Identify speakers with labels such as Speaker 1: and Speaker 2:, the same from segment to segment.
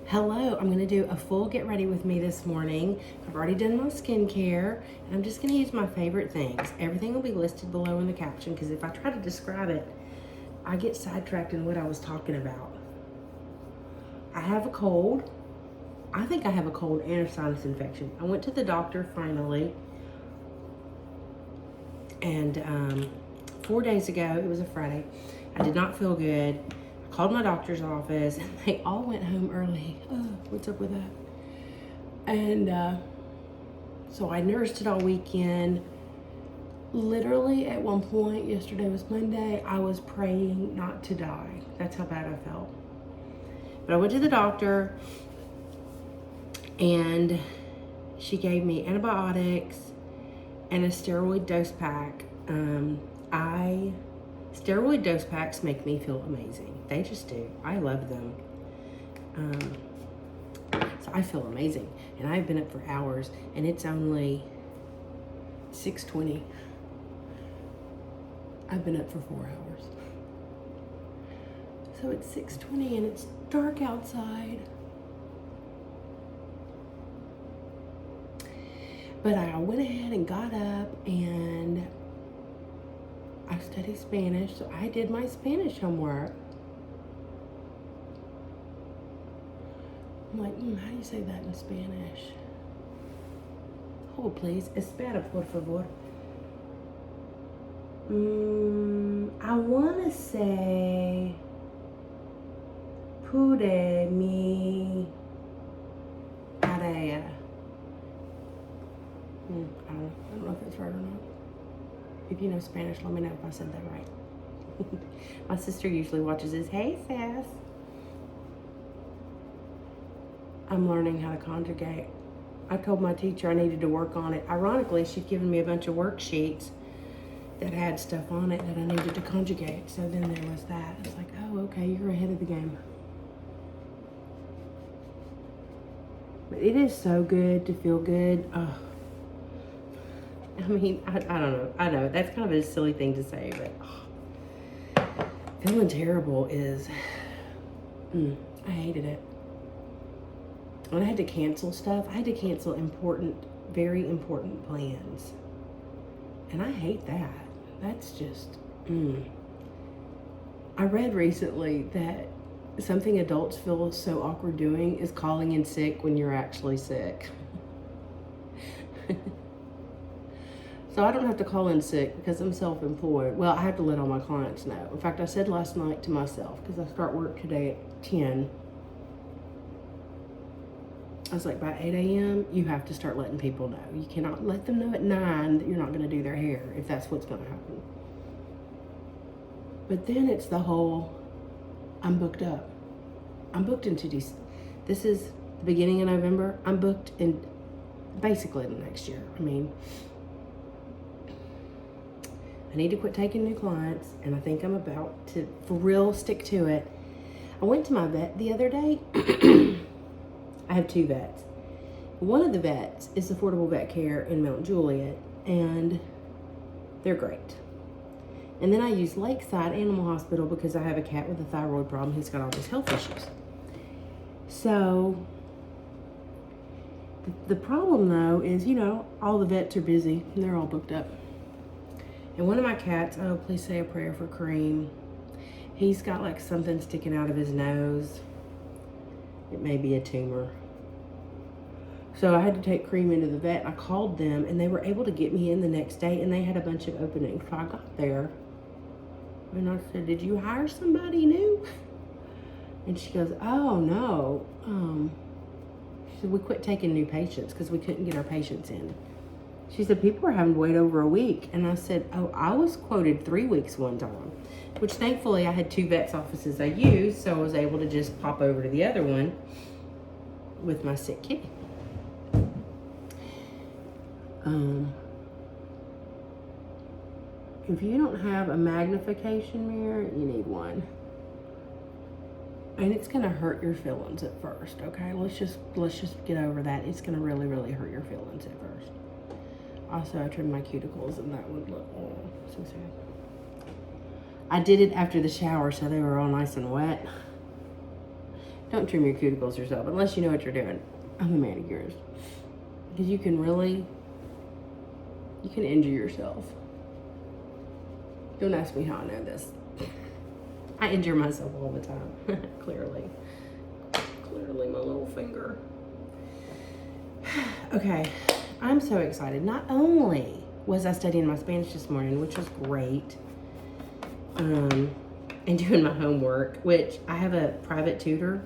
Speaker 1: Hello, I'm gonna do a full get ready with me this morning. I've already done my skincare, and I'm just gonna use my favorite things. Everything will be listed below in the caption, because if I try to describe it, I get sidetracked in what I was talking about. I have a cold. I think I have a cold and a sinus infection. I went to the doctor finally, and 4 days ago, it was a Friday, I did not feel good. I called my doctor's office, and they all went home early. What's up with that? And so I nursed it all weekend. Literally at one point, yesterday was Monday, I was praying not to die. That's how bad I felt. But I went to the doctor, and she gave me antibiotics and a steroid dose pack. Steroid dose packs make me feel amazing. They just do. I love them. So I feel amazing. And I've been up for hours, and it's only 6:20. I've been up for 4 hours. So it's 6:20 and it's dark outside. But I went ahead and got up and I studied Spanish, so I did my Spanish homework. I'm like, how do you say that in Spanish? Hold please. Espera, por favor. I want to say pude mi tarea. I don't know if that's right or not. If you know Spanish, let me know if I said that right. My sister usually watches this. Hey, Sass. I'm learning how to conjugate. I told my teacher I needed to work on it. Ironically, she'd given me a bunch of worksheets that had stuff on it that I needed to conjugate. So then there was that. It's like, oh, okay, you're ahead of the game. But it is so good to feel good. Oh. I mean, I don't know. I know that's kind of a silly thing to say, but feeling terrible is, I hated it. When I had to cancel stuff, I had to cancel important, very important plans. And I hate that. That's just, I read recently that something adults feel so awkward doing is calling in sick when you're actually sick. So I don't have to call in sick because I'm self-employed. Well, I have to let all my clients know. In fact, I said last night to myself, because I start work today at 10. I was like, by 8 a.m., you have to start letting people know. You cannot let them know at 9 that you're not going to do their hair, if that's what's going to happen. But then it's the whole, I'm booked up. I'm booked into this. This is the beginning of November. I'm booked in basically the next year. I mean, I need to quit taking new clients, and I think I'm about to, for real, stick to it. I went to my vet the other day. I have 2 vets. One of the vets is Affordable Vet Care in Mount Juliet, and they're great. And then I use Lakeside Animal Hospital because I have a cat with a thyroid problem. He's got all these health issues. So the problem, though, is, all the vets are busy, and they're all booked up. And one of my cats, oh, please say a prayer for Cream. He's got like something sticking out of his nose. It may be a tumor. So I had to take Cream into the vet. I called them, and they were able to get me in the next day, and they had a bunch of openings. So I got there, and I said, did you hire somebody new? And she goes, oh, no. She said, we quit taking new patients because we couldn't get our patients in. She said, people are having to wait over a week. And I said, oh, I was quoted 3 weeks one time, which thankfully I had 2 vet's offices I used, so I was able to just pop over to the other one with my sick kitty. If you don't have a magnification mirror, you need one. And it's gonna hurt your feelings at first, okay? Let's just get over that. It's gonna really, really hurt your feelings at first. Also, I trimmed my cuticles, and that would look so sad. I did it after the shower, so they were all nice and wet. Don't trim your cuticles yourself unless you know what you're doing. I'm a manicurist. Because you can injure yourself. Don't ask me how I know this. I injure myself all the time. Clearly my little finger. Okay, I'm so excited. Not only was I studying my Spanish this morning, which was great, and doing my homework, which I have a private tutor.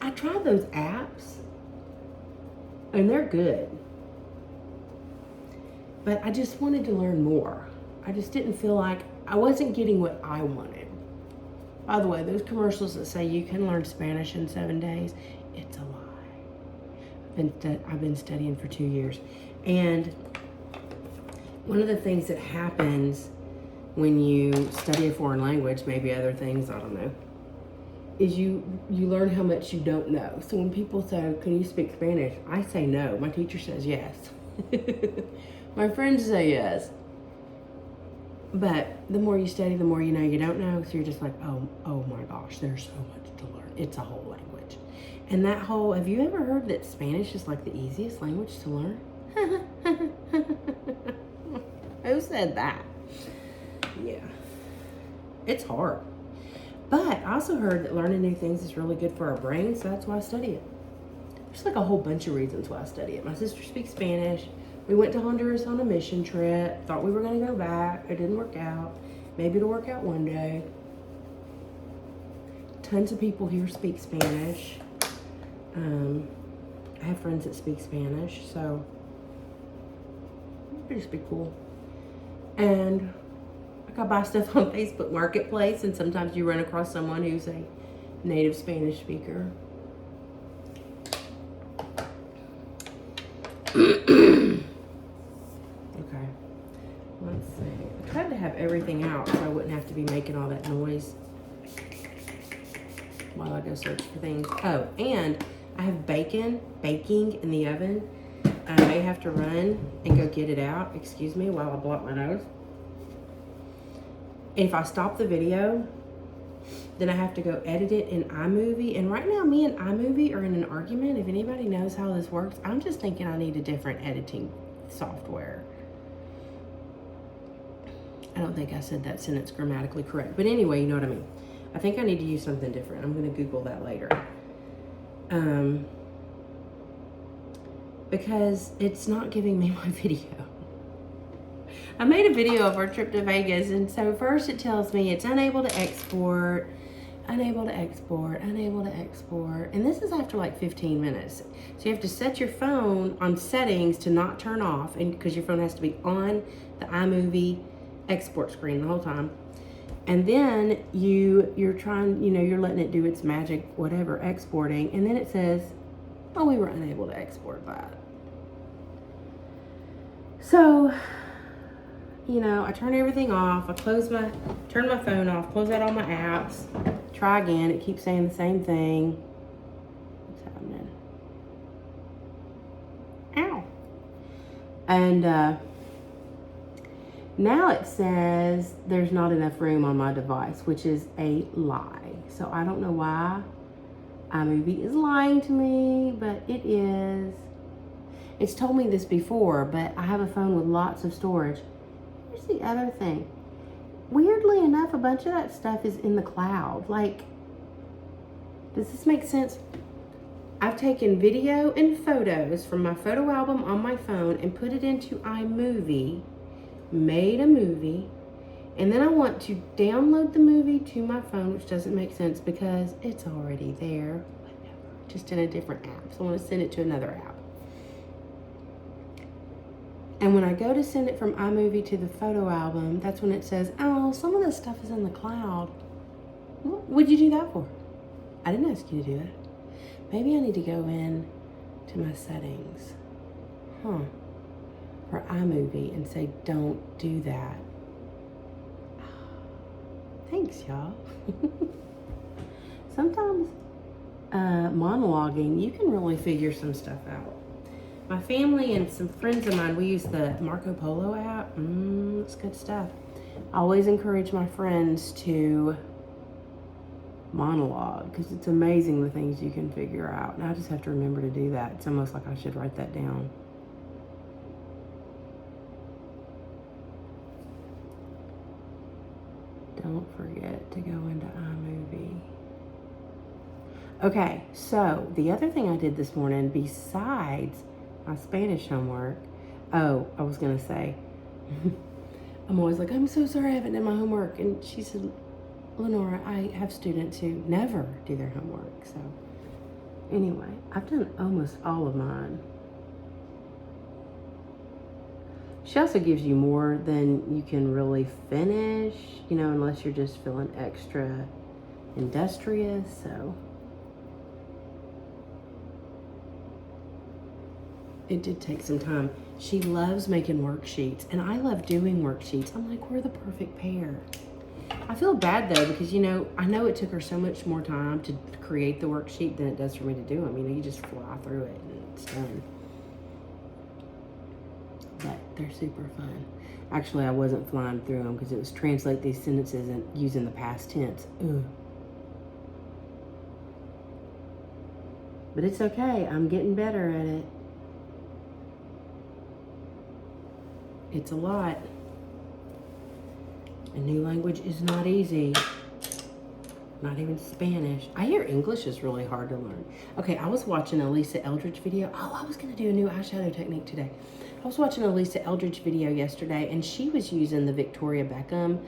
Speaker 1: I tried those apps, and they're good. But I just wanted to learn more. I just didn't feel like I wasn't getting what I wanted. By the way, those commercials that say you can learn Spanish in 7 days, it's a lie. I've been studying for 2 years. And one of the things that happens when you study a foreign language, maybe other things, I don't know, is you learn how much you don't know. So when people say, can you speak Spanish? I say no. My teacher says yes. My friends say yes. But the more you study, the more you know you don't know. So you're just like, oh my gosh, there's so much to learn. It's a whole language. And that whole, have you ever heard that Spanish is like the easiest language to learn? Who said that? Yeah. It's hard. But I also heard that learning new things is really good for our brain, so that's why I study it. There's like a whole bunch of reasons why I study it. My sister speaks Spanish. We went to Honduras on a mission trip. Thought we were going to go back. It didn't work out. Maybe it'll work out one day. Tons of people here speak Spanish. I have friends that speak Spanish, so it'll just be cool. And I got buy stuff on Facebook Marketplace, and sometimes you run across someone who's a native Spanish speaker. Okay, let's see. I tried to have everything out so I wouldn't have to be making all that noise while I go search for things. Oh, and I have baking in the oven. I may have to run and go get it out, excuse me, while I blow up my nose. If I stop the video, then I have to go edit it in iMovie. And right now, me and iMovie are in an argument. If anybody knows how this works, I'm just thinking I need a different editing software. I don't think I said that sentence grammatically correct. But anyway, you know what I mean. I think I need to use something different. I'm going to Google that later. Because it's not giving me my video. I made a video of our trip to Vegas, and so first it tells me it's unable to export, unable to export, unable to export, and this is after like 15 minutes. So you have to set your phone on settings to not turn off, and because your phone has to be on the iMovie export screen the whole time. And then you're trying, you're letting it do its magic, whatever, exporting, and then it says, oh, we were unable to export that. So, I turn everything off. I turn my phone off, close out all my apps, try again. It keeps saying the same thing. What's happening? Ow. And now it says there's not enough room on my device, which is a lie. So I don't know why iMovie is lying to me, but it is. It's told me this before, but I have a phone with lots of storage. Here's the other thing. Weirdly enough, a bunch of that stuff is in the cloud. Like, does this make sense? I've taken video and photos from my photo album on my phone and put it into iMovie, made a movie, and then I want to download the movie to my phone, which doesn't make sense because it's already there, just in a different app. So I want to send it to another app. And when I go to send it from iMovie to the photo album, that's when it says, oh, some of this stuff is in the cloud. What would you do that for? I didn't ask you to do that. Maybe I need to go in to my settings, for iMovie and say, don't do that. Thanks, y'all. Sometimes monologuing, you can really figure some stuff out. My family and some friends of mine, we use the Marco Polo app. It's good stuff. I always encourage my friends to monologue, because it's amazing the things you can figure out. And I just have to remember to do that. It's almost like I should write that down. Don't forget to go into iMovie. Okay, so the other thing I did this morning, besides my Spanish homework, oh, I was gonna say, I'm always like, I'm so sorry I haven't done my homework. And she said, Lenora, I have students who never do their homework. So anyway, I've done almost all of mine. She also gives you more than you can really finish, you know, unless you're just feeling extra industrious, so. It did take some time. She loves making worksheets, and I love doing worksheets. I'm like, we're the perfect pair. I feel bad though, because you know, I know it took her so much more time to create the worksheet than it does for me to do them. You know, you just fly through it and it's done. But they're super fun. Actually, I wasn't flying through them because it was translate these sentences and using the past tense. Ugh. But it's okay. I'm getting better at it. It's a lot. A new language is not easy. Not even Spanish. I hear English is really hard to learn. Okay, I was watching a Lisa Eldridge video. Oh, I was gonna do a new eyeshadow technique today. I was watching a Lisa Eldridge video yesterday, and she was using the Victoria Beckham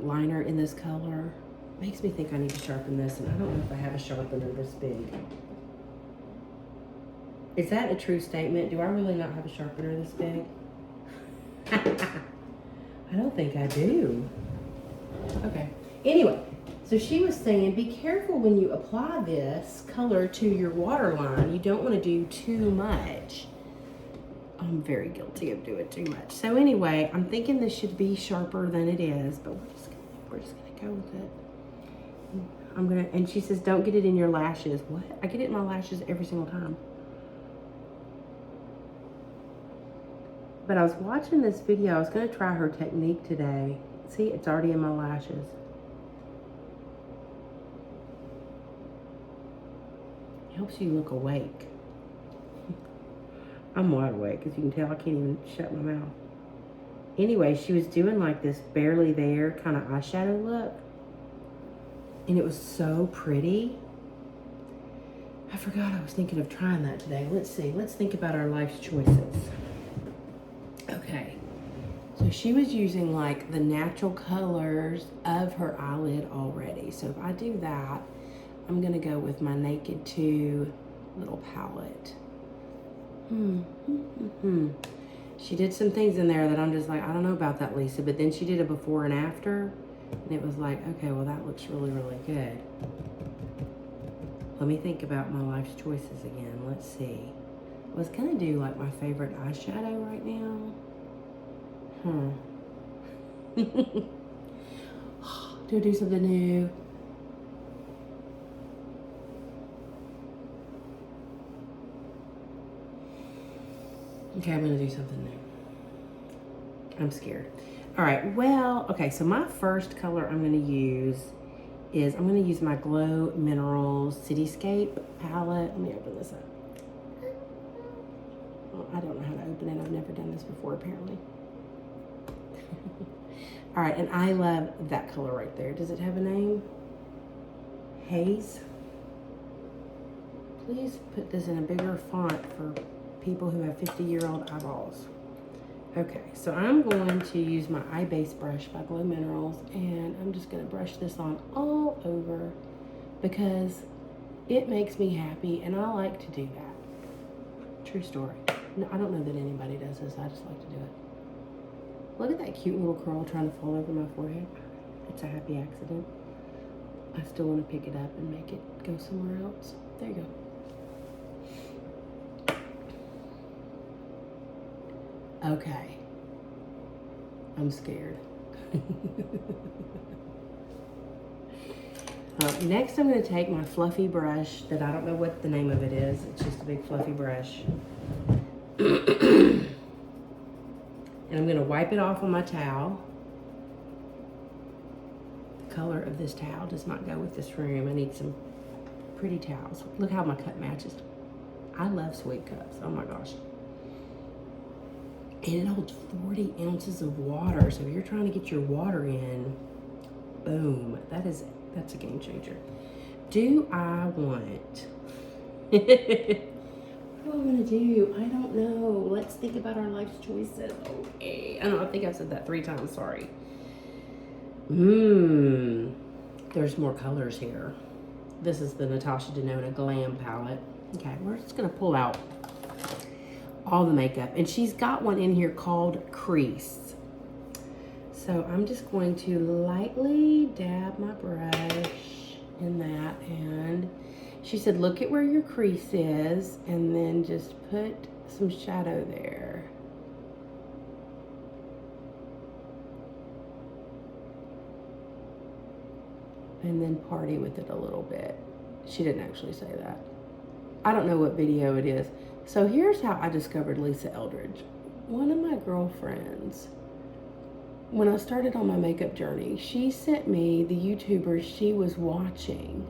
Speaker 1: liner in this color. Makes me think I need to sharpen this, and I don't know if I have a sharpener this big. Is that a true statement? Do I really not have a sharpener this big? I don't think I do. Okay. Anyway, so she was saying, be careful when you apply this color to your waterline. You don't want to do too much. I'm very guilty of doing too much. So anyway, I'm thinking this should be sharper than it is, but we're just gonna go with it. And she says, don't get it in your lashes. What? I get it in my lashes every single time. But I was watching this video. I was going to try her technique today. See, it's already in my lashes. It helps you look awake. I'm wide awake, as you can tell. I can't even shut my mouth. Anyway, she was doing like this barely there kind of eyeshadow look. And it was so pretty. I forgot I was thinking of trying that today. Let's see. Let's think about our life's choices. Okay, so she was using like the natural colors of her eyelid already. So if I do that, I'm gonna go with my Naked 2 little palette. She did some things in there that I'm just like, I don't know about that, Lisa. But then she did a before and after, and it was like, okay, well that looks really, really good. Let me think about my life's choices again. Let's see. I was gonna do like my favorite eyeshadow right now. Do I do something new? Okay, I'm gonna do something new. I'm scared. All right, well, okay, so my first color I'm gonna use is, I'm gonna use my gloMinerals Cityscape palette. Let me open this up. I don't know how to open it. I've never done this before, apparently. All right, and I love that color right there. Does it have a name? Haze. Please put this in a bigger font for people who have 50-year-old eyeballs. Okay, so I'm going to use my eye base brush by gloMinerals, and I'm just going to brush this on all over because it makes me happy, and I like to do that. True story. No, I don't know that anybody does this. I just like to do it. Look at that cute little curl trying to fall over my forehead. It's a happy accident. I still want to pick it up and make it go somewhere else. There you go. Okay. I'm scared. Next, I'm going to take my fluffy brush that I don't know what the name of it is. It's just a big fluffy brush. And I'm going to wipe it off on my towel. The color of this towel does not go with this room. I need some pretty towels. Look how my cup matches. I love sweet cups. Oh my gosh. And it holds 40 ounces of water. So if you're trying to get your water in, boom, that's a game changer. Do I want, what do I want to do? I don't know. Let's think about our life's choices. Okay. I think I've said that 3 times, sorry. There's more colors here. This is the Natasha Denona Glam palette. Okay, we're just gonna pull out all the makeup. And she's got one in here called Crease. So I'm just going to lightly dab my brush in that. And she said, look at where your crease is and then just put some shadow there. And then party with it a little bit. She didn't actually say that. I don't know what video it is. So here's how I discovered Lisa Eldridge. One of my girlfriends, when I started on my makeup journey, she sent me the YouTubers she was watching.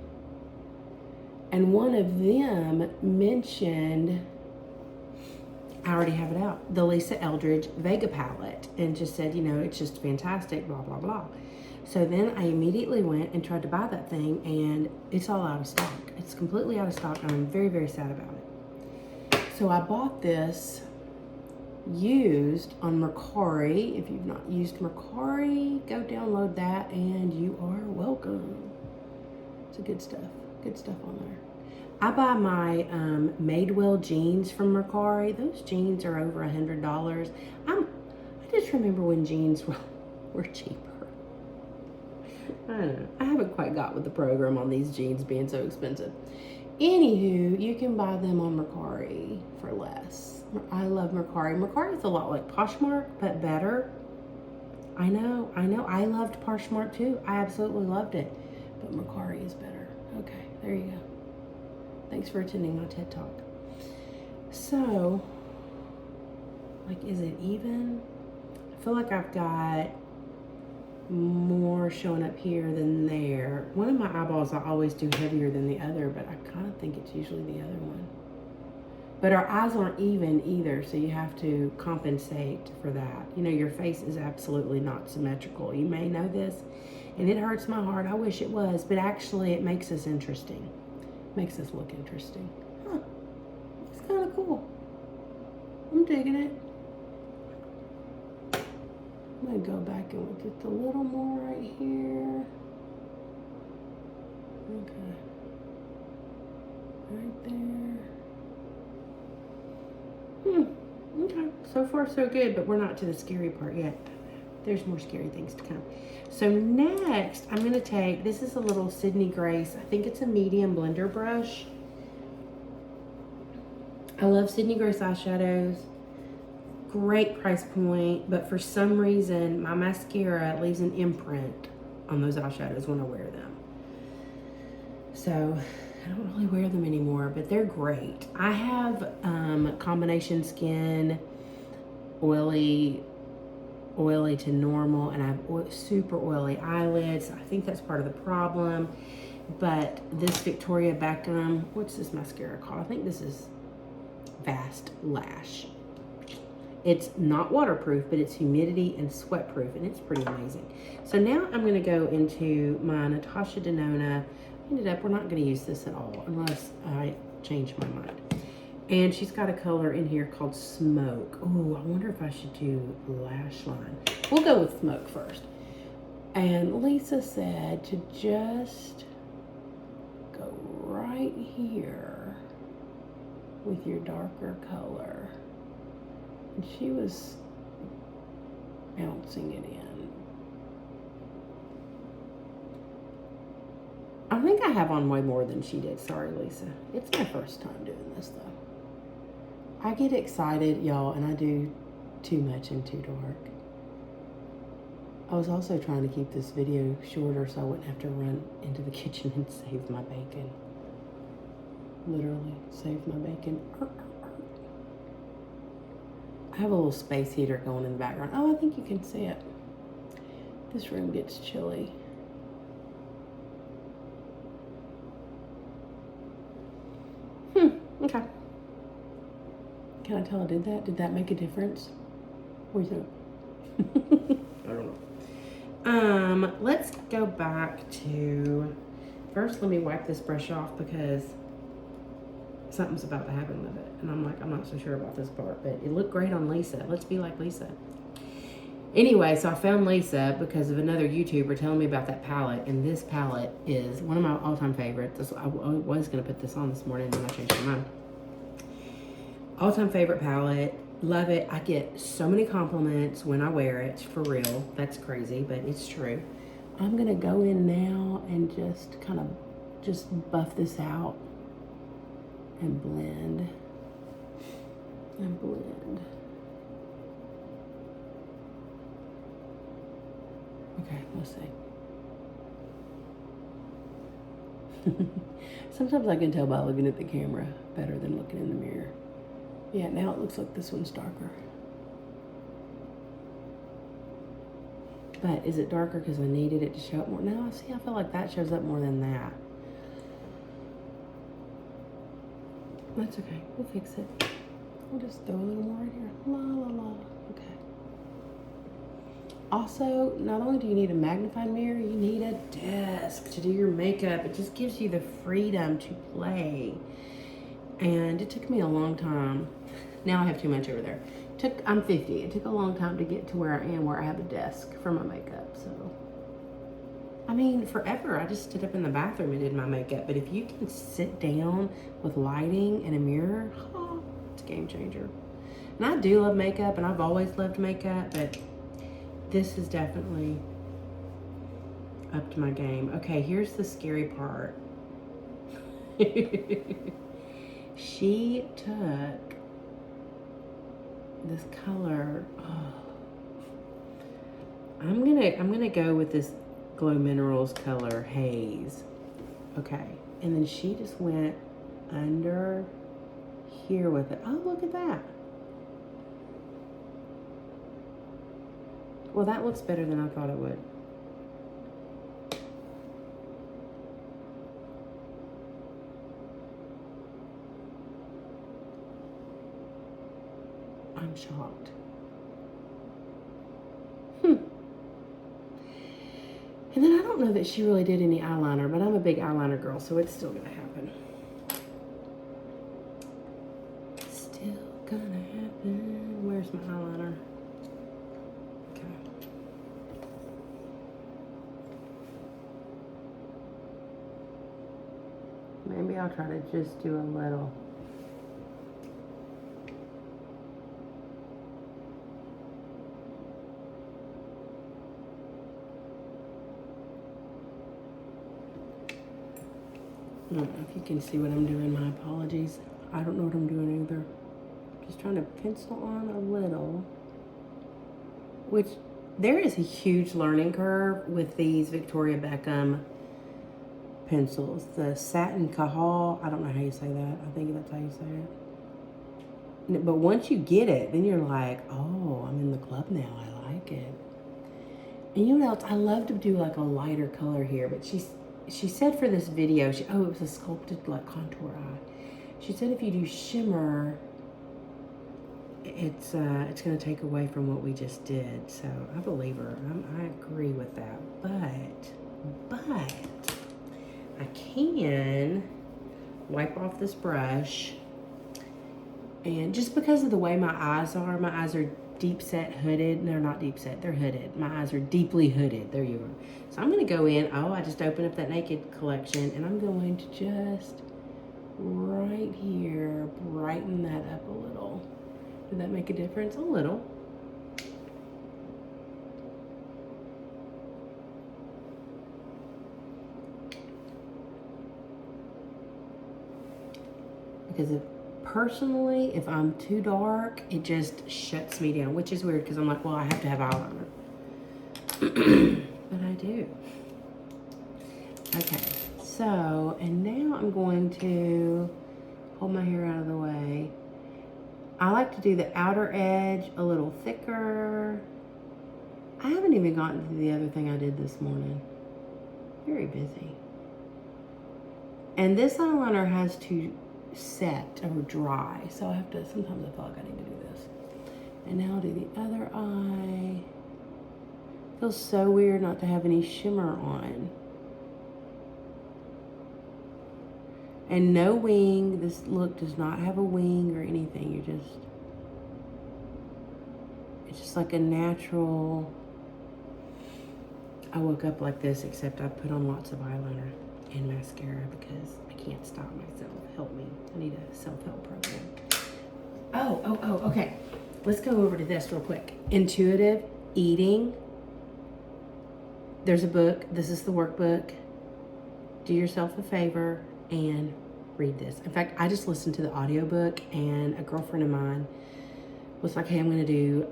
Speaker 1: And one of them mentioned, I already have it out, the Lisa Eldridge Vega palette, and just said, you know, it's just fantastic, blah, blah, blah. So then I immediately went and tried to buy that thing, and it's all out of stock. It's completely out of stock, and I'm very, very sad about it. So I bought this used on Mercari. If you've not used Mercari, go download that, and you are welcome. It's a good stuff on there. I buy my Madewell jeans from Mercari. Those jeans are over $100. I just remember when jeans were cheaper. I don't know. I haven't quite got with the program on these jeans being so expensive. Anywho, you can buy them on Mercari for less. I love Mercari. Mercari is a lot like Poshmark, but better. I know. I loved Poshmark too. I absolutely loved it. But Mercari is better. Okay, there you go. Thanks for attending my TED Talk. So, like, is it even? I feel like I've got more showing up here than there. One of my eyeballs I always do heavier than the other, but I kind of think it's usually the other one. But our eyes aren't even either, so you have to compensate for that. You know, your face is absolutely not symmetrical. You may know this, and it hurts my heart. I wish it was, but actually it makes us interesting. Makes us look interesting. Huh. It's kind of cool. I'm digging it. I'm going to go back and look just a little more right here. Okay. Right there. Okay. So far, so good, but we're not to the scary part yet. There's more scary things to come. So next, I'm going to take, this is a little Sydney Grace. I think it's a medium blender brush. I love Sydney Grace eyeshadows. Great price point, but for some reason my mascara leaves an imprint on those eyeshadows when I wear them. So I don't really wear them anymore, but they're great. I have combination skin, oily to normal, and I have super oily eyelids. I think that's part of the problem. But this Victoria Beckham, what's this mascara called? I think this is Vast Lash. It's not waterproof, but it's humidity and sweat proof, and it's pretty amazing. So now I'm going to go into my Natasha Denona. We're not going to use this at all unless I change my mind. And she's got a color in here called Smoke. Oh, I wonder if I should do Lash Line. We'll go with Smoke first. And Lisa said to just go right here with your darker color. And she was bouncing it in. I think I have on way more than she did. Sorry, Lisa. It's my first time doing this, though. I get excited, y'all, and I do too much and too dark. I was also trying to keep this video shorter so I wouldn't have to run into the kitchen and save my bacon. Literally, save my bacon. I have a little space heater going in the background. Oh, I think you can see it. This room gets chilly. Okay. Can I tell I did that? Did that make a difference? What do you think? I don't know. Let's go back to, first let me wipe this brush off because something's about to happen with it. And I'm like, I'm not so sure about this part, but it looked great on Lisa. Let's be like Lisa. Anyway, so I found Lisa because of another YouTuber telling me about that palette, and this palette is one of my all-time favorites. I was going to put this on this morning, and I changed my mind. All-time favorite palette. Love it. I get so many compliments when I wear it, for real. That's crazy, but it's true. I'm going to go in now and just kind of just buff this out and blend. And blend. Okay, let's see. Sometimes I can tell by looking at the camera better than looking in the mirror. Yeah, now it looks like this one's darker. But is it darker because I needed it to show up more? No, see, I feel like that shows up more than that. That's okay, we'll fix it. We'll just throw a little more right here. La, la, la, okay. Also, not only do you need a magnifying mirror, you need a desk to do your makeup. It just gives you the freedom to play. And it took me a long time. Now I have too much over there. I'm 50. It took a long time to get to where I am, where I have a desk for my makeup. So, I mean, forever I just stood up in the bathroom and did my makeup. But if you can sit down with lighting and a mirror, oh, it's a game changer. And I do love makeup, and I've always loved makeup, but this is definitely up to my game. Okay, here's the scary part. She took this color. Oh. I'm gonna go with this gloMinerals color Haze. Okay, and then she just went under here with it. Oh, look at that. Well, that looks better than I thought it would. I'm shocked. And then I don't know that she really did any eyeliner, but I'm a big eyeliner girl, so it's still gonna happen. Still gonna happen. Where's my eyeliner? Maybe I'll try to just do a little. I don't know if you can see what I'm doing. My apologies. I don't know what I'm doing either. Just trying to pencil on a little. Which, there is a huge learning curve with these Victoria Beckham pencils. The Satin Kajal, I don't know how you say that. I think that's how you say it. But once you get it, then you're like, oh, I'm in the club now. I like it. And you know what else? I love to do like a lighter color here, but she said for this video, it was a sculpted like contour eye. She said if you do shimmer, it's gonna take away from what we just did. So I believe her. I agree with that. But I can wipe off this brush, and just because of the way my eyes are deep set hooded. They're not deep set, they're hooded. My eyes are deeply hooded. There you are. So I'm gonna go in. Oh, I just opened up that Naked collection, and I'm going to just right here brighten that up a little. Did that make a difference? A little. Because personally, if I'm too dark, it just shuts me down, which is weird because I'm like, well, I have to have eyeliner. But I do. Okay, so, and now I'm going to hold my hair out of the way. I like to do the outer edge a little thicker. I haven't even gotten to the other thing I did this morning. Very busy. And this eyeliner has to set or dry. So I have to, sometimes I feel like I need to do this. And now I'll do the other eye. Feels so weird not to have any shimmer on. And no wing. This look does not have a wing or anything. It's just like a natural. I woke up like this, except I put on lots of eyeliner and mascara because I can't stop myself. Help me. I need a self-help program. Oh, okay. Let's go over to this real quick. Intuitive eating. There's a book. This is the workbook. Do yourself a favor and read this. In fact, I just listened to the audiobook, and a girlfriend of mine was like, hey, I'm going to do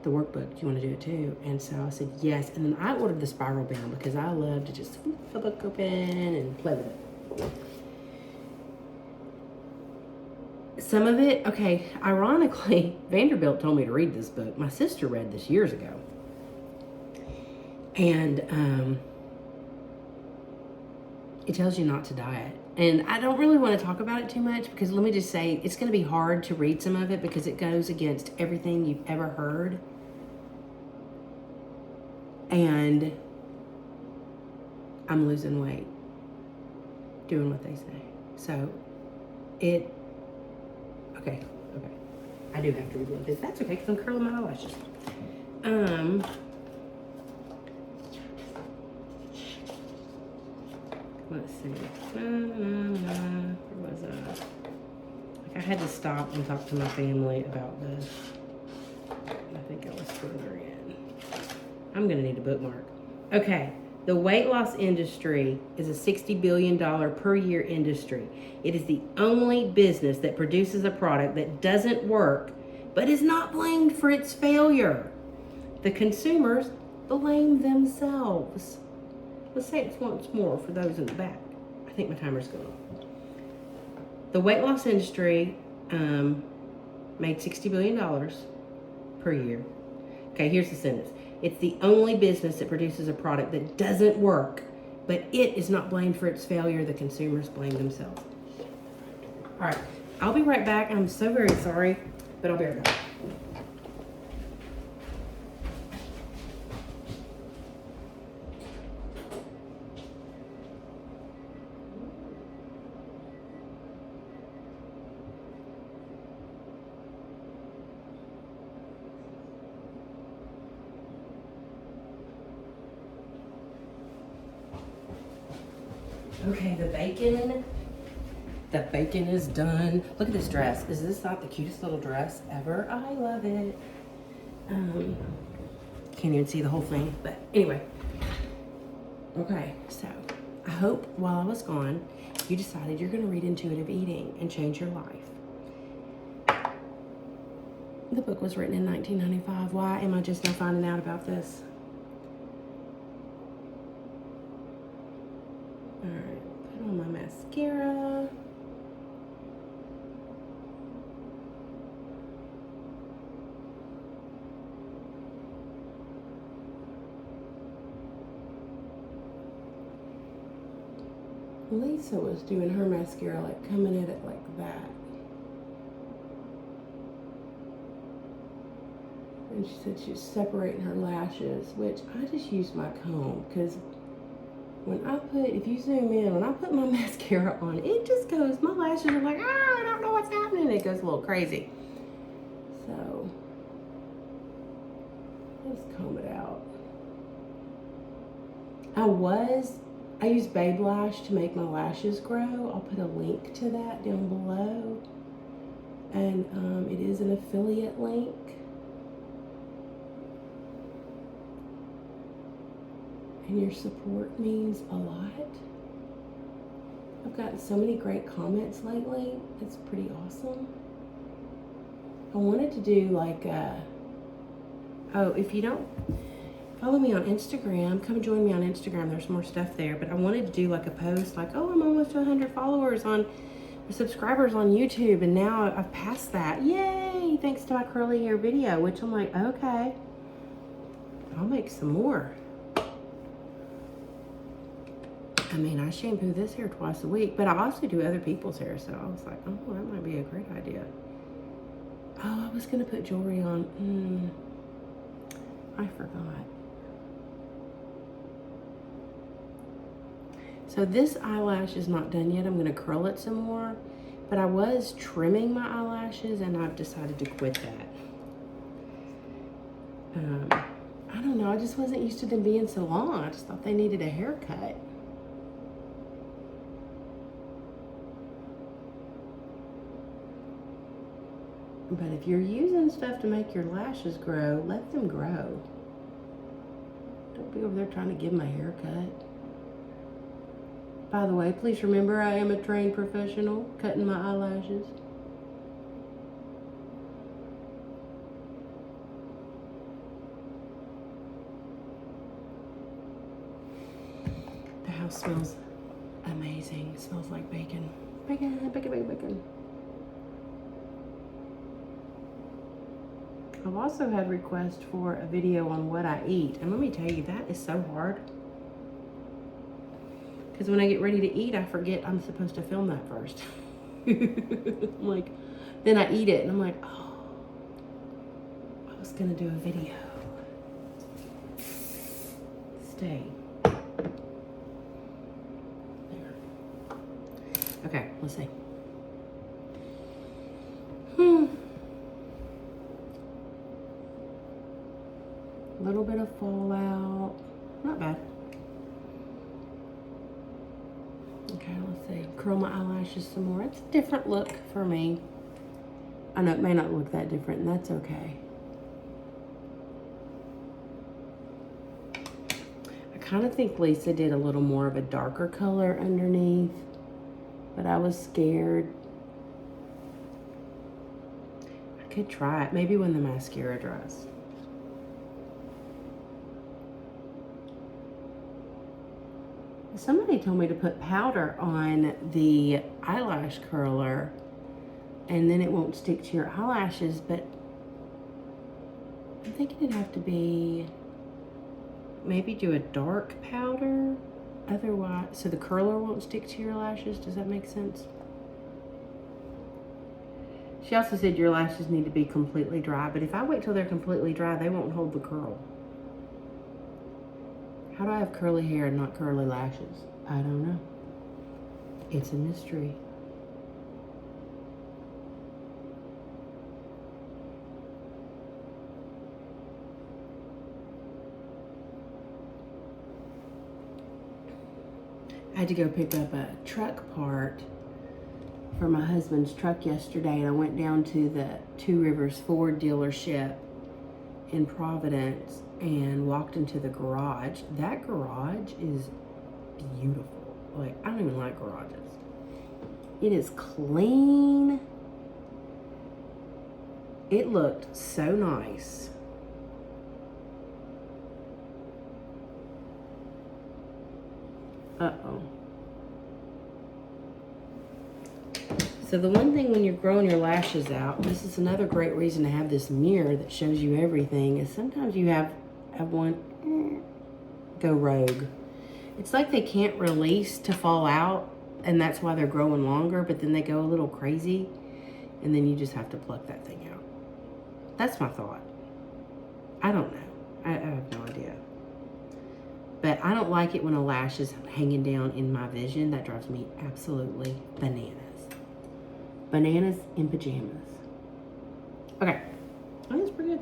Speaker 1: the workbook. Do you want to do it too? And so I said yes. And then I ordered the spiral bound because I love to just flip the book open and play with it. Some of it, okay, ironically, Vanderbilt told me to read this book. My sister read this years ago. And it tells you not to diet. And I don't really want to talk about it too much because let me just say, it's going to be hard to read some of it because it goes against everything you've ever heard. And I'm losing weight doing what they say. So okay. I do have to read this. That's okay because I'm curling my eyelashes. Let's see. Where was I? Like I had to stop and talk to my family about this. I think I was further in. I'm gonna need a bookmark. Okay, the weight loss industry is a $60 billion per year industry. It is the only business that produces a product that doesn't work, but is not blamed for its failure. The consumers blame themselves. Let's say it once more for those in the back. I think my timer's going on. The weight loss industry made $60 billion per year. Okay, here's the sentence. It's the only business that produces a product that doesn't work, but it is not blamed for its failure. The consumers blame themselves. All right, I'll be right back. I'm so very sorry, but I'll be right back. Okay, the bacon is done. Look at this dress. Is this not the cutest little dress ever? I love it. Can't even see the whole thing, but anyway. Okay, so I hope while I was gone, you decided you're gonna read Intuitive Eating and change your life. The book was written in 1995. Why am I just now finding out about this? All right, put on my mascara. Lisa was doing her mascara, like coming at it like that. And she said she was separating her lashes, which I just used my comb because when I put, if you zoom in, when I put my mascara on, it just goes, my lashes are like, I don't know what's happening. It goes a little crazy. So, let's comb it out. I use Babe Lash to make my lashes grow. I'll put a link to that down below. And it is an affiliate link. And your support means a lot. I've gotten so many great comments lately. It's pretty awesome. I wanted to do like if you don't follow me on Instagram, come join me on Instagram. There's more stuff there. But I wanted to do like a post like, oh, I'm almost to 100 followers subscribers on YouTube. And now I've passed that. Yay! Thanks to my curly hair video, which I'm like, okay, I'll make some more. I mean, I shampoo this hair twice a week, but I also do other people's hair, so I was like, oh, that might be a great idea. Oh, I was gonna put jewelry on. I forgot. So this eyelash is not done yet. I'm gonna curl it some more, but I was trimming my eyelashes and I've decided to quit that. I don't know, I just wasn't used to them being so long. I just thought they needed a haircut. But if you're using stuff to make your lashes grow, let them grow. Don't be over there trying to give them a haircut. By the way, please remember I am a trained professional cutting my eyelashes. The house smells amazing. It smells like bacon. Bacon, bacon, bacon, bacon. I've also had requests for a video on what I eat. And let me tell you, that is so hard. Because when I get ready to eat, I forget I'm supposed to film that first. I'm like, then I eat it and I'm like, oh, I was gonna do a video. Stay. There. Okay, let's see. A little bit of fallout. Not bad. Okay, let's see. Curl my eyelashes some more. It's a different look for me. I know it may not look that different, and that's okay. I kind of think Lisa did a little more of a darker color underneath, but I was scared. I could try it, maybe when the mascara dries. Somebody told me to put powder on the eyelash curler and then it won't stick to your eyelashes, but I'm thinking it'd have to be, maybe do a dark powder, otherwise, so the curler won't stick to your lashes. Does that make sense? She also said your lashes need to be completely dry, but if I wait till they're completely dry, they won't hold the curl. How do I have curly hair and not curly lashes? I don't know. It's a mystery. I had to go pick up a truck part for my husband's truck yesterday, and I went down to the Two Rivers Ford dealership in Providence and walked into the garage. That garage is beautiful. Like, I don't even like garages. It is clean. It looked so nice. Uh-oh. So the one thing when you're growing your lashes out, this is another great reason to have this mirror that shows you everything, is sometimes you have one go rogue. It's like they can't release to fall out, and that's why they're growing longer, but then they go a little crazy, and then you just have to pluck that thing out. That's my thought. I don't know. I have no idea. But I don't like it when a lash is hanging down in my vision. That drives me absolutely bananas. Bananas in pajamas. Okay, oh, that's pretty good.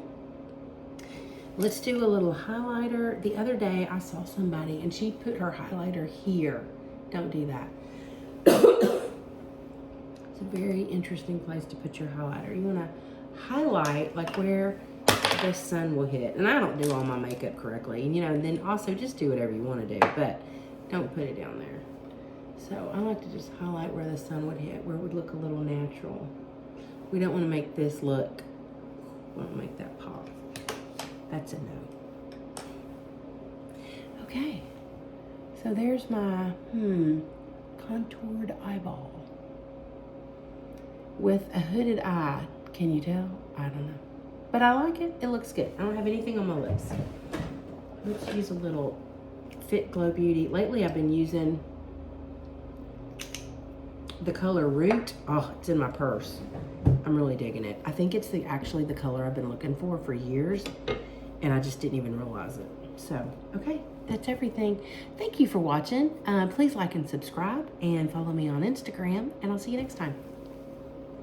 Speaker 1: Let's do a little highlighter. The other day I saw somebody and she put her highlighter here. Don't do that. It's a very interesting place to put your highlighter. You want to highlight like where the sun will hit. And I don't do all my makeup correctly. And you know, then also just do whatever you want to do, but don't put it down there. So I like to just highlight where the sun would hit, where it would look a little natural. We don't want to make this look, we want to make that pop. That's a no. Okay, so there's my contoured eyeball with a hooded eye. Can you tell? I don't know. But I like it. It looks good. I don't have anything on my lips. Let's use a little FitGloBeauty. Lately I've been using the color Root, oh, it's in my purse. I'm really digging it. I think it's actually the color I've been looking for years, and I just didn't even realize it. So, okay, that's everything. Thank you for watching. Please like and subscribe, and follow me on Instagram, and I'll see you next time.